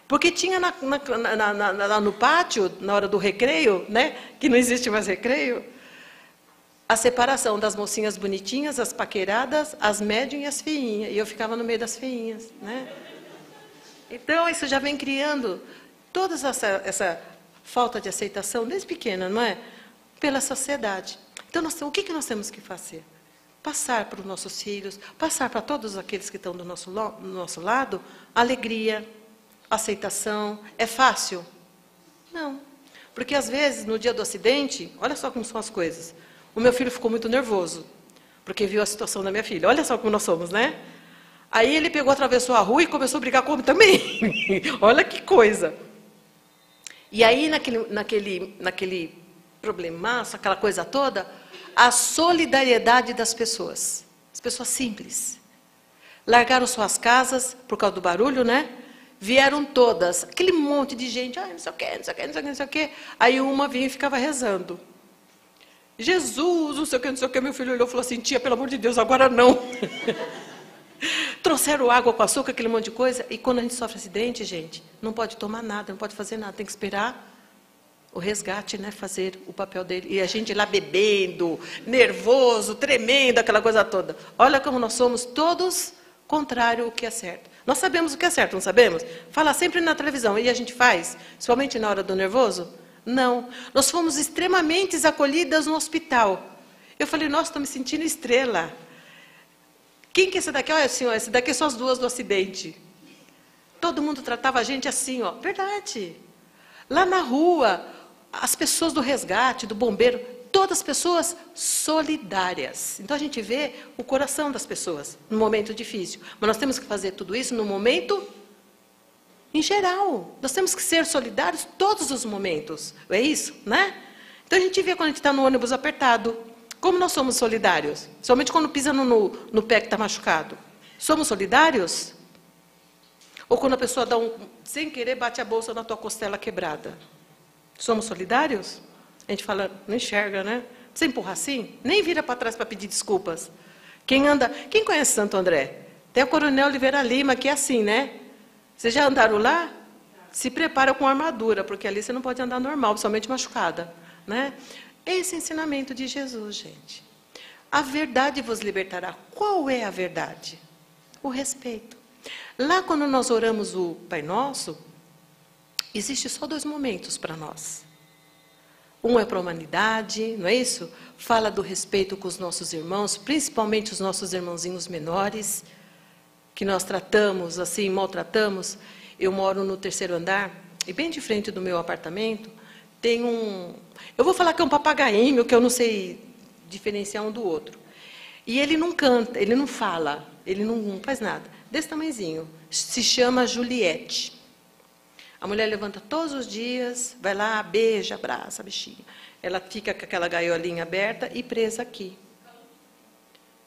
Speaker 1: Porque tinha lá no pátio, na hora do recreio, né? Que não existe mais recreio, a separação das mocinhas bonitinhas, as paqueradas, as médias e as feinhas. E eu ficava no meio das feinhas. Né? Então, isso já vem criando toda essa falta de aceitação, desde pequena, não é? Pela sociedade. Então, o que nós temos que fazer? Passar para os nossos filhos, passar para todos aqueles que estão do nosso lado, alegria, aceitação. É fácil? Não. Porque, às vezes, no dia do acidente, olha só como são as coisas. O meu filho ficou muito nervoso, porque viu a situação da minha filha. Olha só como nós somos, né? Aí ele pegou, atravessou a rua e começou a brigar comigo também. Olha que coisa. E aí, naquele problemaço, aquela coisa toda, a solidariedade das pessoas. As pessoas simples. Largaram suas casas por causa do barulho, né? Vieram todas, aquele monte de gente, não sei o quê, não sei o quê, não sei o quê, não sei o quê. Aí uma vinha e ficava rezando. Jesus, não sei o quê, não sei o quê. Meu filho olhou e falou assim, tia, pelo amor de Deus, agora não. Trouxeram água com açúcar, aquele monte de coisa. E quando a gente sofre acidente, gente, não pode tomar nada, não pode fazer nada. Tem que esperar o resgate, né, fazer o papel dele. E a gente lá bebendo, nervoso, tremendo, aquela coisa toda. Olha como nós somos todos contrário ao que é certo. Nós sabemos o que é certo, não sabemos? Fala sempre na televisão. E a gente faz? Somente na hora do nervoso? Não. Nós fomos extremamente acolhidas no hospital. Eu falei, nossa, estou me sentindo estrela. Quem que é esse daqui? Olha, senhor, esse daqui são as duas do acidente. Todo mundo tratava a gente assim, ó. Verdade. Lá na rua, as pessoas do resgate, do bombeiro, todas as pessoas solidárias. Então a gente vê o coração das pessoas no momento difícil. Mas nós temos que fazer tudo isso no momento em geral. Nós temos que ser solidários todos os momentos. É isso, né? Então a gente vê quando a gente está no ônibus apertado. Como nós somos solidários? Somente quando pisa no pé que está machucado. Somos solidários? Ou quando a pessoa dá sem querer, bate a bolsa na tua costela quebrada. Somos solidários? A gente fala, não enxerga, né? Você empurra assim? Nem vira para trás para pedir desculpas. Quem conhece Santo André? Tem o Coronel Oliveira Lima, que é assim, né? Vocês já andaram lá? Se prepara com armadura, porque ali você não pode andar normal, principalmente machucada. Né? Esse é o ensinamento de Jesus, gente. A verdade vos libertará. Qual é a verdade? O respeito. Lá, quando nós oramos o Pai Nosso, existe só 2 momentos para nós. Um é para a humanidade, não é isso? Fala do respeito com os nossos irmãos, principalmente os nossos irmãozinhos menores, que nós tratamos, assim, maltratamos. Eu moro no 3º andar, e bem de frente do meu apartamento, tem eu vou falar que é um papagainho, que eu não sei diferenciar um do outro. E ele não canta, ele não fala, ele não faz nada. Desse tamanhozinho. Se chama Juliette. A mulher levanta todos os dias, vai lá, beija, abraça a bichinha. Ela fica com aquela gaiolinha aberta e presa aqui.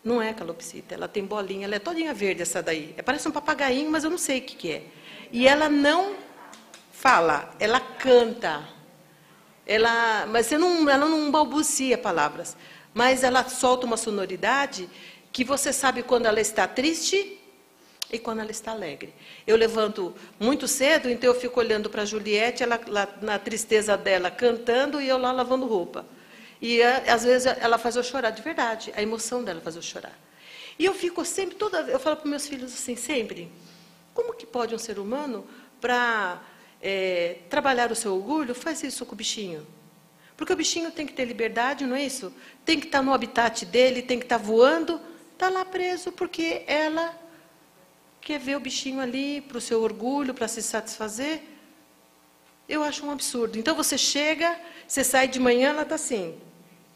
Speaker 1: Não é calopsita, ela tem bolinha, ela é todinha verde essa daí. Parece um papagainho, mas eu não sei o que é. E ela não fala, ela canta. Mas ela não balbucia palavras. Mas ela solta uma sonoridade que você sabe quando ela está triste e quando ela está alegre. Eu levanto muito cedo, então eu fico olhando para a Juliette, ela lá, na tristeza dela, cantando, e eu lá lavando roupa. E às vezes ela faz eu chorar, de verdade. A emoção dela faz eu chorar. E eu fico sempre, eu falo para meus filhos assim, sempre, como que pode um ser humano para trabalhar o seu orgulho, faz isso com o bichinho. Porque o bichinho tem que ter liberdade, não é isso? Tem que estar no habitat dele, tem que estar voando. Está lá preso porque ela quer ver o bichinho ali, para o seu orgulho, para se satisfazer. Eu acho um absurdo. Então, você chega, você sai de manhã, ela está assim,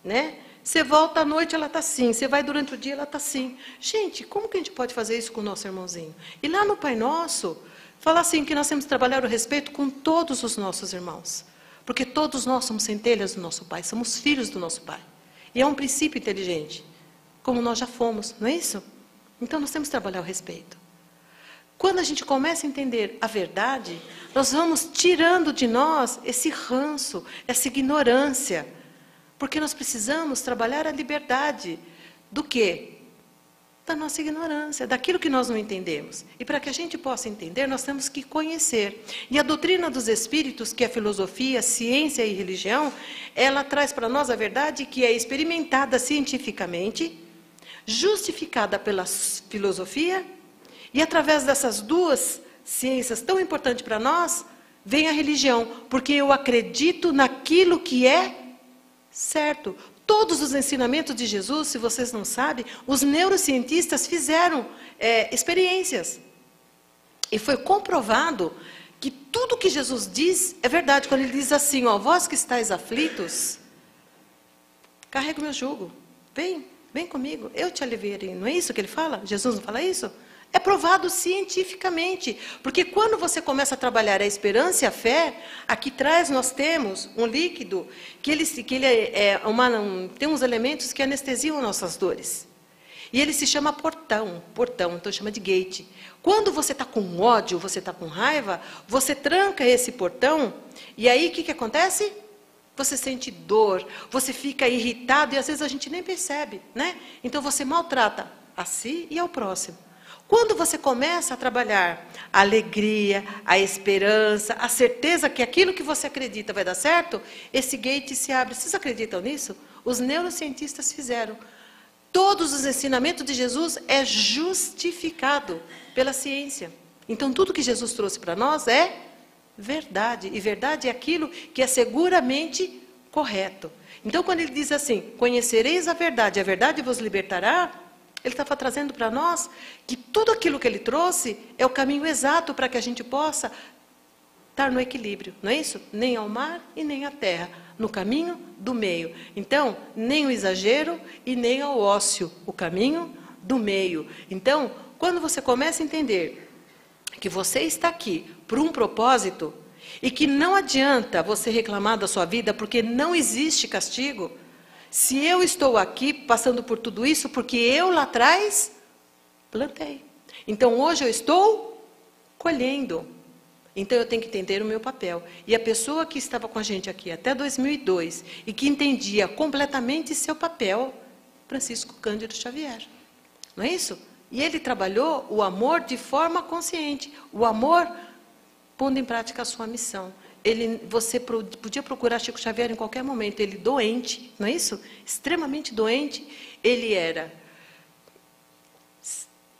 Speaker 1: né? Você volta à noite, ela está assim. Você vai durante o dia, ela está assim. Gente, como que a gente pode fazer isso com o nosso irmãozinho? E lá no Pai Nosso, fala assim que nós temos que trabalhar o respeito com todos os nossos irmãos. Porque todos nós somos centelhas do nosso Pai, somos filhos do nosso Pai. E é um princípio inteligente, como nós já fomos, não é isso? Então, nós temos que trabalhar o respeito. Quando a gente começa a entender a verdade, nós vamos tirando de nós esse ranço, essa ignorância. Porque nós precisamos trabalhar a liberdade do quê? Da nossa ignorância, daquilo que nós não entendemos. E para que a gente possa entender, nós temos que conhecer. E a doutrina dos espíritos, que é filosofia, ciência e religião, ela traz para nós a verdade que é experimentada cientificamente, justificada pela filosofia, e através dessas duas ciências tão importantes para nós, vem a religião, porque eu acredito naquilo que é certo. Todos os ensinamentos de Jesus, se vocês não sabem, os neurocientistas fizeram experiências. E foi comprovado que tudo que Jesus diz é verdade. Quando ele diz assim, ó, vós que estáis aflitos, carrega o meu jugo. Vem comigo, eu te aliviarei. Não é isso que ele fala? Jesus não fala isso? É provado cientificamente, porque quando você começa a trabalhar a esperança e a fé, aqui atrás nós temos um líquido que ele tem uns elementos que anestesiam nossas dores. E ele se chama portão, então chama de gate. Quando você está com ódio, você está com raiva, você tranca esse portão, e aí o que acontece? Você sente dor, você fica irritado, e às vezes a gente nem percebe, né? Então você maltrata a si e ao próximo. Quando você começa a trabalhar a alegria, a esperança, a certeza que aquilo que você acredita vai dar certo, esse gate se abre. Vocês acreditam nisso? Os neurocientistas fizeram. Todos os ensinamentos de Jesus é justificado pela ciência. Então, tudo que Jesus trouxe para nós é verdade. E verdade é aquilo que é seguramente correto. Então, quando ele diz assim, conhecereis a verdade vos libertará, ele estava trazendo para nós que tudo aquilo que ele trouxe é o caminho exato para que a gente possa estar no equilíbrio, não é isso? Nem ao mar e nem à terra, no caminho do meio. Então, nem o exagero e nem ao ócio, o caminho do meio. Então, quando você começa a entender que você está aqui por um propósito e que não adianta você reclamar da sua vida porque não existe castigo. Se eu estou aqui passando por tudo isso, porque eu lá atrás plantei. Então, hoje eu estou colhendo. Então, eu tenho que entender o meu papel. E a pessoa que estava com a gente aqui até 2002 e que entendia completamente seu papel, Francisco Cândido Xavier. Não é isso? E ele trabalhou o amor de forma consciente. O amor pondo em prática a sua missão. Você podia procurar Chico Xavier em qualquer momento, ele doente, não é isso? Extremamente doente, ele era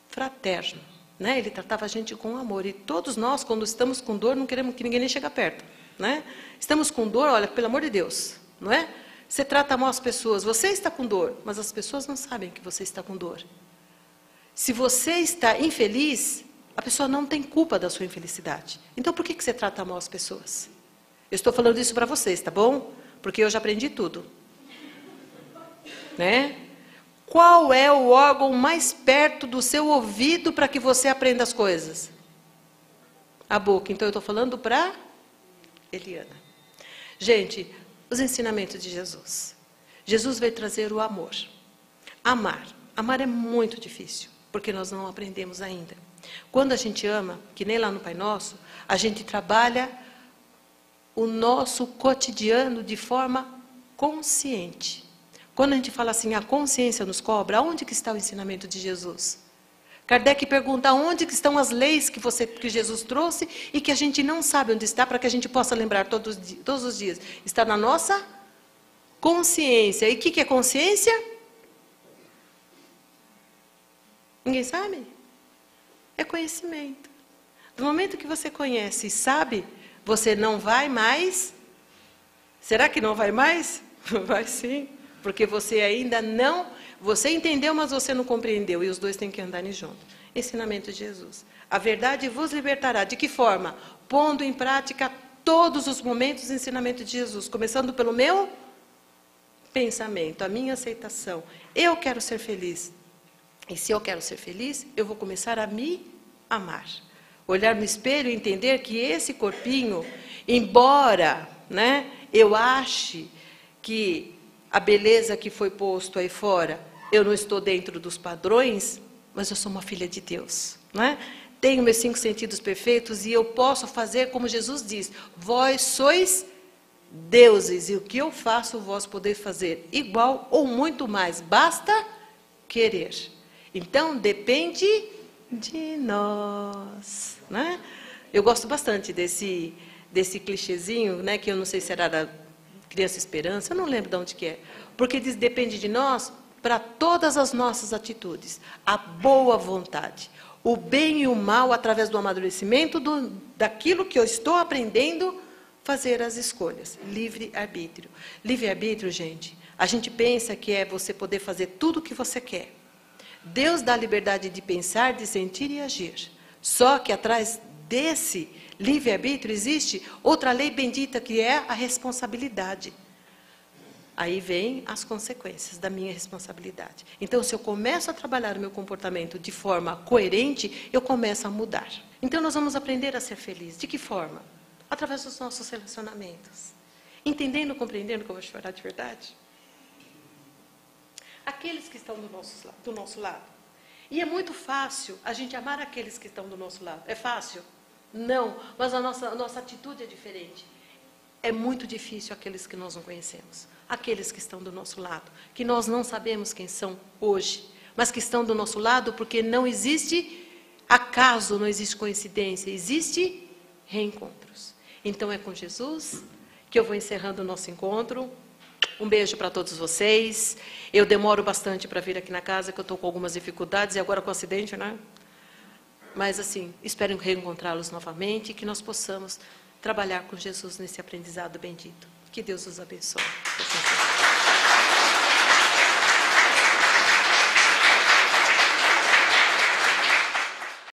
Speaker 1: fraterno, né? Ele tratava a gente com amor, e todos nós, quando estamos com dor, não queremos que ninguém nem chegue perto, né? Estamos com dor, olha, pelo amor de Deus, não é? Você trata mal as pessoas, você está com dor, mas as pessoas não sabem que você está com dor. Se você está infeliz, a pessoa não tem culpa da sua infelicidade. Então, por que você trata mal as pessoas? Eu estou falando isso para vocês, tá bom? Porque eu já aprendi tudo. Né? Qual é o órgão mais perto do seu ouvido para que você aprenda as coisas? A boca. Então, eu estou falando para Eliana. Gente, os ensinamentos de Jesus. Jesus veio trazer o amor. Amar. Amar é muito difícil, porque nós não aprendemos ainda. Quando a gente ama, que nem lá no Pai Nosso, a gente trabalha o nosso cotidiano de forma consciente. Quando a gente fala assim, a consciência nos cobra, onde que está o ensinamento de Jesus? Kardec pergunta, onde que estão as leis que Jesus trouxe e que a gente não sabe onde está, para que a gente possa lembrar todos os dias. Está na nossa consciência. E o que é consciência? Ninguém sabe? É conhecimento. Do momento que você conhece e sabe, você não vai mais. Será que não vai mais? Vai sim, porque você ainda não, você entendeu, mas você não compreendeu, e os dois têm que andar junto. Ensinamento de Jesus. A verdade vos libertará. De que forma? Pondo em prática todos os momentos do ensinamento de Jesus, começando pelo meu pensamento, a minha aceitação. Eu quero ser feliz. E se eu quero ser feliz, eu vou começar a me amar. Olhar no espelho e entender que esse corpinho, embora, né, eu ache que a beleza que foi posto aí fora, eu não estou dentro dos padrões, mas eu sou uma filha de Deus, né? Tenho meus 5 sentidos perfeitos e eu posso fazer como Jesus diz: vós sois deuses, e o que eu faço, vós podeis fazer igual ou muito mais, basta querer. Então, depende de nós, né? Eu gosto bastante desse clichêzinho, né, que eu não sei se era da Criança Esperança, eu não lembro de onde que é, porque diz: depende de nós para todas as nossas atitudes, a boa vontade, o bem e o mal, através do amadurecimento daquilo que eu estou aprendendo, fazer as escolhas. Livre-arbítrio. Livre-arbítrio, gente, a gente pensa que é você poder fazer tudo o que você quer. Deus dá a liberdade de pensar, de sentir e agir. Só que atrás desse livre-arbítrio existe outra lei bendita, que é a responsabilidade. Aí vem as consequências da minha responsabilidade. Então, se eu começo a trabalhar o meu comportamento de forma coerente, eu começo a mudar. Então, nós vamos aprender a ser felizes. De que forma? Através dos nossos relacionamentos. Entendendo, compreendendo que eu vou chorar de verdade? Aqueles que estão do nosso lado. E é muito fácil a gente amar aqueles que estão do nosso lado. É fácil? Não, mas a nossa atitude é diferente. É muito difícil aqueles que nós não conhecemos. Aqueles que estão do nosso lado, que nós não sabemos quem são hoje, mas que estão do nosso lado porque não existe acaso, não existe coincidência, existe reencontros. Então é com Jesus que eu vou encerrando o nosso encontro. Um beijo para todos vocês. Eu demoro bastante para vir aqui na casa, que eu estou com algumas dificuldades, e agora com o acidente, né? Mas, assim, espero reencontrá-los novamente e que nós possamos trabalhar com Jesus nesse aprendizado bendito. Que Deus os abençoe.